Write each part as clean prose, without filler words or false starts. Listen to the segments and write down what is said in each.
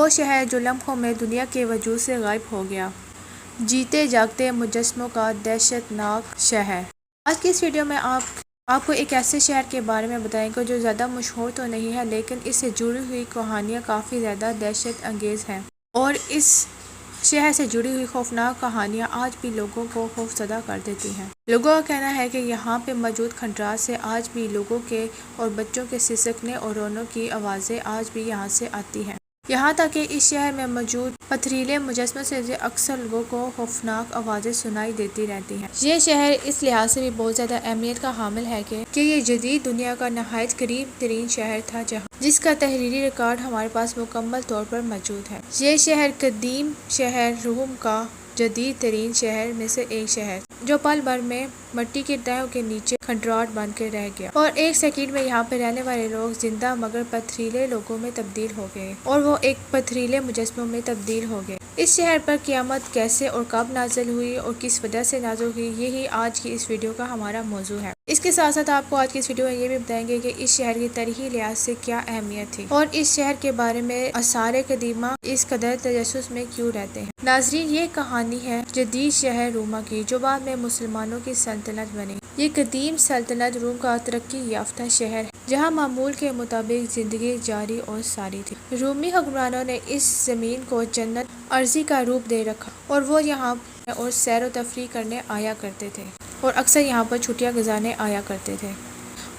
وہ شہر جو لمحوں میں دنیا کے وجود سے غائب ہو گیا، جیتے جاگتے مجسموں کا دہشت ناک شہر۔ آج کی اس ویڈیو میں آپ کو ایک ایسے شہر کے بارے میں بتائیں گے جو زیادہ مشہور تو نہیں ہے، لیکن اس سے جڑی ہوئی کہانیاں کافی زیادہ دہشت انگیز ہیں، اور اس شہر سے جڑی ہوئی خوفناک کہانیاں آج بھی لوگوں کو خوفزدہ کر دیتی ہیں۔ لوگوں کا کہنا ہے کہ یہاں پہ موجود کھنڈرات سے آج بھی لوگوں کے اور بچوں کے سسکنے اور رونے کی آوازیں آج بھی یہاں سے آتی ہیں۔ یہاں تک کہ اس شہر میں موجود پتھریلے مجسمے سے اکثر لوگوں کو خوفناک آوازیں سنائی دیتی رہتی ہیں۔ یہ شہر اس لحاظ سے بھی بہت زیادہ اہمیت کا حامل ہے کہ یہ جدید دنیا کا نہایت قریب ترین شہر تھا، جس کا تحریری ریکارڈ ہمارے پاس مکمل طور پر موجود ہے۔ یہ شہر قدیم شہر روم کا جدید ترین شہر میں سے ایک شہر، جو پل بھر میں مٹی کی تہوں کے نیچے کھنڈرات بن کے رہ گیا، اور ایک سیکنڈ میں یہاں پہ رہنے والے لوگ زندہ مگر پتھریلے لوگوں میں تبدیل ہو گئے، اور وہ ایک پتھریلے مجسموں میں تبدیل ہو گئے۔ اس شہر پر قیامت کیسے اور کب نازل ہوئی اور کس وجہ سے نازل ہوئی، یہی آج کی اس ویڈیو کا ہمارا موضوع ہے۔ اس کے ساتھ ساتھ آپ کو آج کی اس ویڈیو میں یہ بھی بتائیں گے کہ اس شہر کی تاریخی لحاظ سے کیا اہمیت تھی، اور اس شہر کے بارے میں آثار قدیمہ اس قدر تجسس میں کیوں رہتے ہیں۔ ناظرین، یہ کہانی ہے جدید شہر روما کی، جو بعد میں مسلمانوں کی سلطنت بنی۔ یہ قدیم سلطنت روم کا ترقی یافتہ شہر ہے، جہاں معمول کے مطابق زندگی جاری اور ساری تھی۔ رومی حکمرانوں نے اس زمین کو جنت ارضی کا روپ دے رکھا، اور وہ یہاں اور سیر و تفریح کرنے آیا کرتے تھے، اور اکثر یہاں پر چھٹیاں گزارنے آیا کرتے تھے۔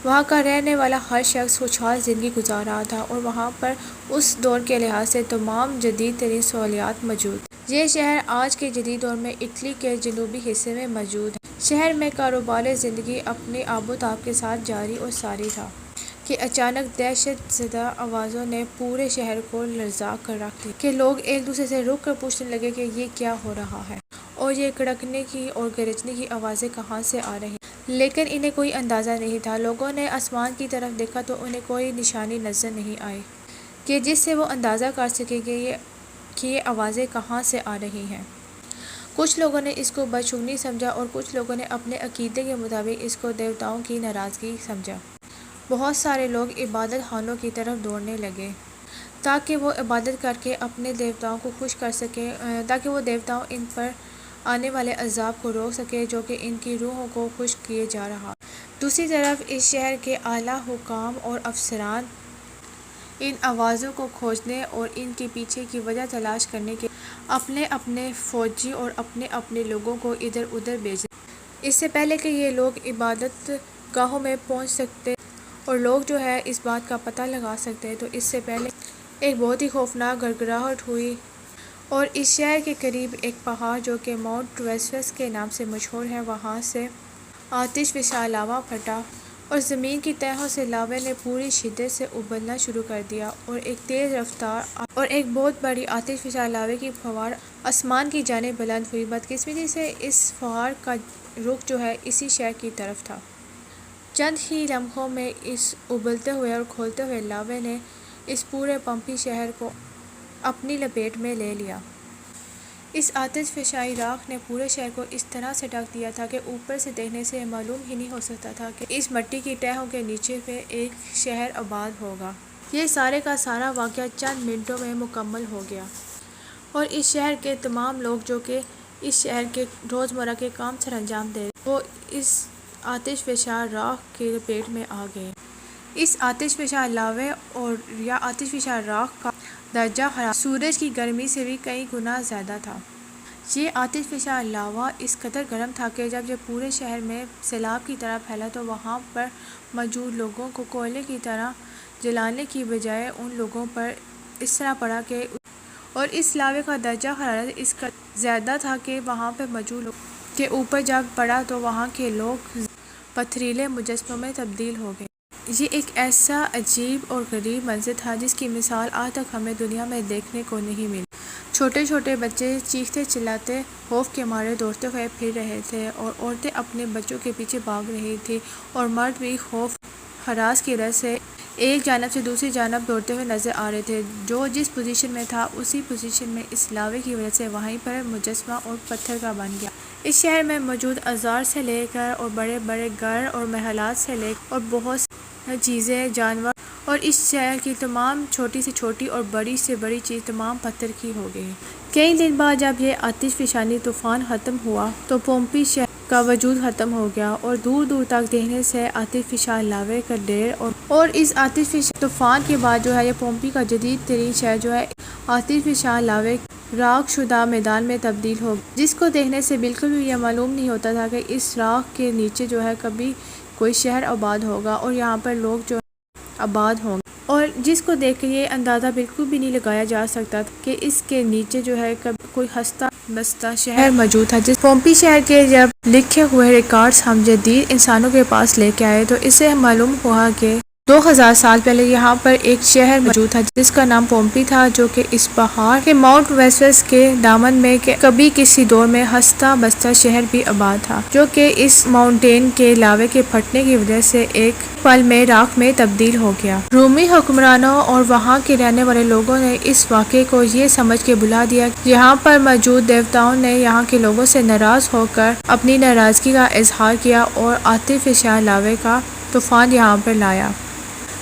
وہاں کا رہنے والا ہر شخص خوشحال زندگی گزار رہا تھا، اور وہاں پر اس دور کے لحاظ سے تمام جدید ترین سہولیات موجود تھیں۔ یہ شہر آج کے جدید دور میں اٹلی کے جنوبی حصے میں موجود ہے۔ شہر میں کاروبار زندگی اپنی آب و تاب کے ساتھ جاری اور ساری تھا کہ اچانک دہشت زدہ آوازوں نے پورے شہر کو لرزا کر رکھ دیا، کہ لوگ ایک دوسرے سے رک کر پوچھنے لگے کہ یہ کیا ہو رہا ہے، اور یہ کڑکنے کی اور گرجنے کی آوازیں کہاں سے آ رہی ہیں۔ لیکن انہیں کوئی اندازہ نہیں تھا۔ لوگوں نے آسمان کی طرف دیکھا تو انہیں کوئی نشانی نظر نہیں آئی کہ جس سے وہ اندازہ کر سکے کہ یہ آوازیں کہاں سے آ رہی ہیں۔ کچھ لوگوں نے اس کو بدشگونی سمجھا، اور کچھ لوگوں نے اپنے عقیدے کے مطابق اس کو دیوتاؤں کی ناراضگی سمجھا۔ بہت سارے لوگ عبادت خانوں کی طرف دوڑنے لگے تاکہ وہ عبادت کر کے اپنے دیوتاؤں کو خوش کر سکیں، تاکہ وہ دیوتاؤں ان پر آنے والے عذاب کو روک سکے جو کہ ان کی روحوں کو خوش کیے جا رہا۔ دوسری طرف اس شہر کے اعلیٰ حکام اور افسران ان آوازوں کو کھوجنے اور ان کے پیچھے کی وجہ تلاش کرنے کے اپنے اپنے فوجی اور اپنے اپنے لوگوں کو ادھر ادھر بھیجے، اس سے پہلے کہ یہ لوگ عبادت گاہوں میں پہنچ سکتے اور لوگ جو ہے اس بات کا پتہ لگا سکتے ہیں۔ تو اس سے پہلے ایک بہت ہی خوفناک گڑگڑاہٹ ہوئی، اور اس شہر کے قریب ایک پہاڑ جو کہ ماؤنٹ ویسوس کے نام سے مشہور ہے، وہاں سے آتش فشاں لاوا پھٹا، اور زمین کی تہوں سے لاوے نے پوری شدت سے ابلنا شروع کر دیا، اور ایک تیز رفتار اور ایک بہت بڑی آتش فشاں لاوے کی فوار آسمان کی جانب بلند ہوئی۔ بدقسمتی سے اس فوار کا رخ جو ہے اسی شہر کی طرف تھا۔ چند ہی لمحوں میں اس ابلتے ہوئے اور کھولتے ہوئے لاوے نے اس پورے پمپی شہر کو اپنی لپیٹ میں لے لیا۔ اس آتش فشاں راکھ نے پورے شہر کو اس طرح سے ڈھک دیا تھا کہ اوپر سے دیکھنے سے معلوم ہی نہیں ہو سکتا تھا کہ اس مٹی کی تہوں کے نیچے پہ ایک شہر آباد ہوگا۔ یہ سارے کا سارا واقعہ چند منٹوں میں مکمل ہو گیا، اور اس شہر کے تمام لوگ جو کہ اس شہر کے روزمرہ کے کام سر انجام دے رہے، وہ اس آتش فشاں راکھ کی لپیٹ میں آ گئے۔ اس آتش فشاں لاوے اور یا آتش فشاں راکھ کا درجہ حرارت سورج کی گرمی سے بھی کئی گنا زیادہ تھا۔ یہ آتش فشاں لاوا اس قدر گرم تھا کہ جب یہ پورے شہر میں سیلاب کی طرح پھیلا تو وہاں پر موجود لوگوں کو کوئلے کی طرح جلانے کی بجائے ان لوگوں پر اس طرح پڑا کہ اور اس لاوے کا درجہ حرارت اس قدر زیادہ تھا کہ وہاں پر موجود لوگوں کے اوپر جب پڑا تو وہاں کے لوگ پتھریلے مجسموں میں تبدیل ہو گئے۔ یہ ایک ایسا عجیب اور غریب منظر تھا جس کی مثال آج تک ہمیں دنیا میں دیکھنے کو نہیں ملی۔ چھوٹے چھوٹے بچے چیختے چلاتے خوف کے مارے دوڑتے ہوئے پھر رہے تھے، اور عورتیں اپنے بچوں کے پیچھے بھاگ رہی تھیں، اور مرد بھی خوف ہراس کی وجہ سے ایک جانب سے دوسری جانب دوڑتے ہوئے نظر آ رہے تھے۔ جو جس پوزیشن میں تھا اسی پوزیشن میں اس لاوے کی وجہ سے وہیں پر مجسمہ اور پتھر کا بن گیا۔ اس شہر میں موجود آزار سے لے کر اور بڑے بڑے گھر اور محلات سے لے کر اور بہت سی چیزیں، جانور اور اس شہر کی تمام چھوٹی سے چھوٹی اور بڑی سے بڑی چیز تمام پتھر کی ہو گئی۔ کئی دن بعد جب یہ آتش فشانی طوفان ختم ہوا تو پومپئی شہر کا وجود ختم ہو گیا اور دور دور تک دیکھنے سے آتش فشاں لاوے کا ڈھیر اور اس آتش فشاں طوفان کے بعد جو ہے یہ پومپئی کا جدید ترین شہر جو ہے آتش فشاں لاوے راکھ شدہ میدان میں تبدیل ہو گیا، جس کو دیکھنے سے بالکل بھی یہ معلوم نہیں ہوتا تھا کہ اس راکھ کے نیچے جو ہے کبھی کوئی شہر آباد ہوگا اور یہاں پر لوگ جو آباد ہوں گے، اور جس کو دیکھ کے یہ اندازہ بالکل بھی نہیں لگایا جا سکتا کہ اس کے نیچے جو ہے کبھی کوئی ہستا بستا شہر موجود تھا۔ جس پومپئی شہر کے جب لکھے ہوئے ریکارڈز ہم جدید انسانوں کے پاس لے کے آئے تو اس سے معلوم ہوا کہ 2000 سال پہلے یہاں پر ایک شہر موجود تھا جس کا نام پومپئی تھا، جو کہ اس پہاڑ کے ماؤنٹ ویسوس کے دامن میں کبھی کسی دور میں ہستا بستا شہر بھی آباد تھا، جو کہ اس ماؤنٹین کے لاوے کے پھٹنے کی وجہ سے ایک پل میں راکھ میں تبدیل ہو گیا۔ رومی حکمرانوں اور وہاں کے رہنے والے لوگوں نے اس واقعے کو یہ سمجھ کے بلا دیا کہ یہاں پر موجود دیوتاؤں نے یہاں کے لوگوں سے ناراض ہو کر اپنی ناراضگی کا اظہار کیا اور آتش فشاں لاوے کا طوفان یہاں پر لایا،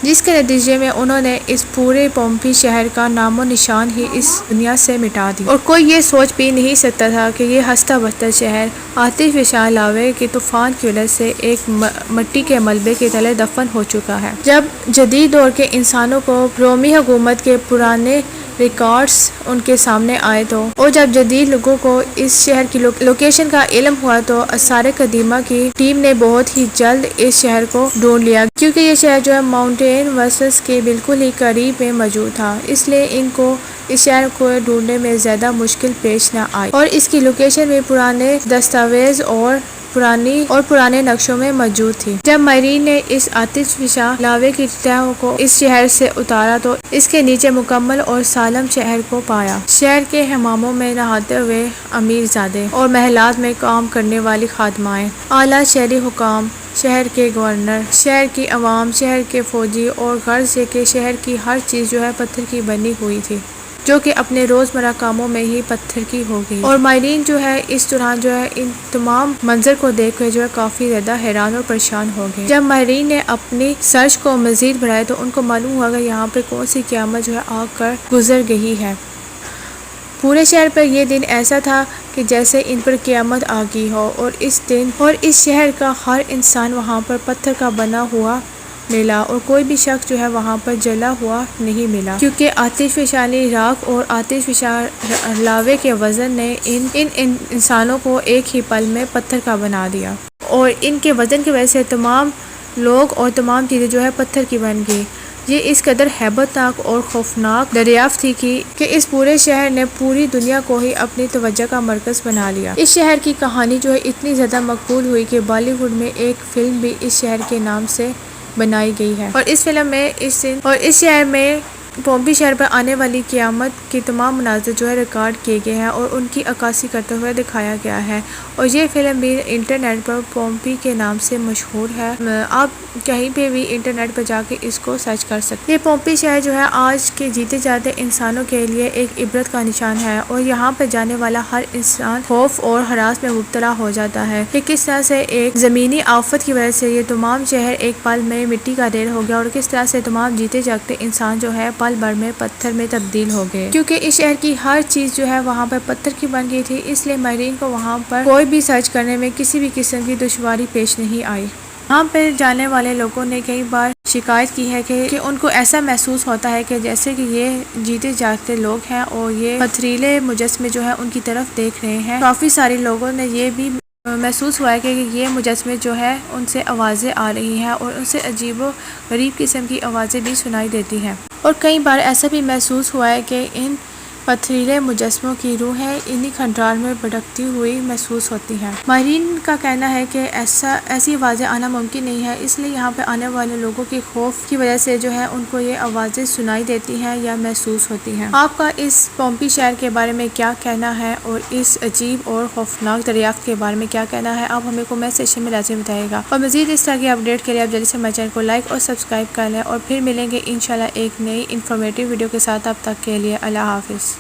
جس کے نتیجے میں انہوں نے اس پورے پومپئی شہر کا نام و نشان ہی اس دنیا سے مٹا دیا، اور کوئی یہ سوچ بھی نہیں سکتا تھا کہ یہ ہستا بستا شہر آتش فشاں لاوے کے طوفان کی وجہ سے ایک مٹی کے ملبے کے تلے دفن ہو چکا ہے۔ جب جدید دور کے انسانوں کو رومی حکومت کے پرانے ریکارڈز ان کے سامنے آئے تو اور جب جدید لوگوں کو اس شہر کی لوکیشن کا علم ہوا تو آثار قدیمہ کی ٹیم نے بہت ہی جلد اس شہر کو ڈھونڈ لیا، کیونکہ یہ شہر جو ہے ماؤنٹین ویسوس کے بالکل ہی قریب میں موجود تھا، اس لیے ان کو اس شہر کو ڈھونڈنے میں زیادہ مشکل پیش نہ آئی، اور اس کی لوکیشن بھی پرانے دستاویز اور پرانے نقشوں میں موجود تھی۔ جب ماہرین نے اس آتش فشاں لاوے کی تہوں کو اس شہر سے اتارا تو اس کے نیچے مکمل اور سالم شہر کو پایا۔ شہر کے حماموں میں نہاتے ہوئے امیر زادے اور محلات میں کام کرنے والی خادمائیں، اعلیٰ شہری حکام، شہر کے گورنر، شہر کی عوام، شہر کے فوجی، اور غرض یہ کہ شہر کی ہر چیز جو ہے پتھر کی بنی ہوئی تھی، جو کہ اپنے روزمرہ کاموں میں ہی پتھر کی ہو گئی، اور ماہرین جو ہے اس دوران جو ہے ان تمام منظر کو دیکھ کر جو ہے کافی زیادہ حیران اور پریشان ہو گئے۔ جب ماہرین نے اپنی سرچ کو مزید بڑھایا تو ان کو معلوم ہوا کہ یہاں پر کون سی قیامت جو ہے آ کر گزر گئی ہے۔ پورے شہر پر یہ دن ایسا تھا کہ جیسے ان پر قیامت آ گئی ہو، اور اس دن اور اس شہر کا ہر انسان وہاں پر پتھر کا بنا ہوا ملا، اور کوئی بھی شخص جو ہے وہاں پر جلا ہوا نہیں ملا، کیونکہ آتش فشانی راکھ اور آتش فشاں لاوے کے وزن نے ان انسانوں کو ایک ہی پل میں پتھر کا بنا دیا، اور ان کے وزن کی وجہ سے تمام لوگ اور تمام چیزیں جو ہے پتھر کی بن گئی۔ یہ اس قدر ہیبت ناک اور خوفناک دریافت تھی کہ اس پورے شہر نے پوری دنیا کو ہی اپنی توجہ کا مرکز بنا لیا۔ اس شہر کی کہانی جو ہے اتنی زیادہ مقبول ہوئی کہ بالی ووڈ میں ایک فلم بھی اس شہر کے نام سے بنائی گئی ہے، اور اس فلم میں اس شہر میں پومپئی شہر پر آنے والی قیامت کے تمام مناظر جو ہے ریکارڈ کیے گئے ہیں اور ان کی عکاسی کرتے ہوئے دکھایا گیا ہے، اور یہ فلم بھی انٹرنیٹ پر پومپئی کے نام سے مشہور ہے۔ آپ کہیں پہ بھی انٹرنیٹ پر جا کے اس کو سرچ کر سکتے ہیں۔ یہ پومپئی شہر جو ہے آج کے جیتے جاتے انسانوں کے لیے ایک عبرت کا نشان ہے، اور یہاں پہ جانے والا ہر انسان خوف اور ہراس میں مبتلا ہو جاتا ہے کہ کس طرح سے ایک زمینی آفت کی وجہ سے یہ تمام شہر ایک پل میں مٹی کا ڈھیر ہو گیا، اور کس طرح سے تمام جیتے جاگتے انسان جو ہے پل بھر میں پتھر میں تبدیل ہو گئے، کیونکہ اس شہر کی ہر چیز جو ہے وہاں پر پتھر کی بن گئی تھی، اس لیے ماہرین کو وہاں پر کوئی بھی سرچ کرنے میں کسی بھی قسم کی دشواری پیش نہیں آئی۔ وہاں پر جانے والے لوگوں نے کئی بار شکایت کی ہے کہ ان کو ایسا محسوس ہوتا ہے کہ جیسے کہ یہ جیتے جاگتے لوگ ہیں اور یہ پتھریلے مجسمے جو ہیں ان کی طرف دیکھ رہے ہیں۔ کافی سارے لوگوں نے یہ بھی محسوس ہوا ہے کہ یہ مجسمے جو ہے ان سے آوازیں آ رہی ہیں اور ان سے عجیب و غریب قسم کی آوازیں بھی سنائی دیتی ہیں، اور کئی بار ایسا بھی محسوس ہوا ہے کہ ان پتھریلے مجسموں کی روحیں انہی کھنڈرات میں بھٹکتی ہوئی محسوس ہوتی ہیں۔ ماہرین کا کہنا ہے کہ ایسی آوازیں آنا ممکن نہیں ہے، اس لیے یہاں پہ آنے والے لوگوں کے خوف کی وجہ سے جو ہے ان کو یہ آوازیں سنائی دیتی ہیں یا محسوس ہوتی ہیں۔ آپ کا اس پومپئی شہر کے بارے میں کیا کہنا ہے اور اس عجیب اور خوفناک دریافت کے بارے میں کیا کہنا ہے، آپ ہمیں کمنٹ سیکشن میں لازم بتائیے گا، اور مزید اس طرح کی اپڈیٹ کے لیے آپ جلدی سے ہمارے چینل کو لائک اور سبسکرائب کر لیں، اور پھر ملیں گے انشاءاللہ ایک نئی انفارمیٹیو ویڈیو کے ساتھ۔ اب تک کے لیے اللہ حافظ۔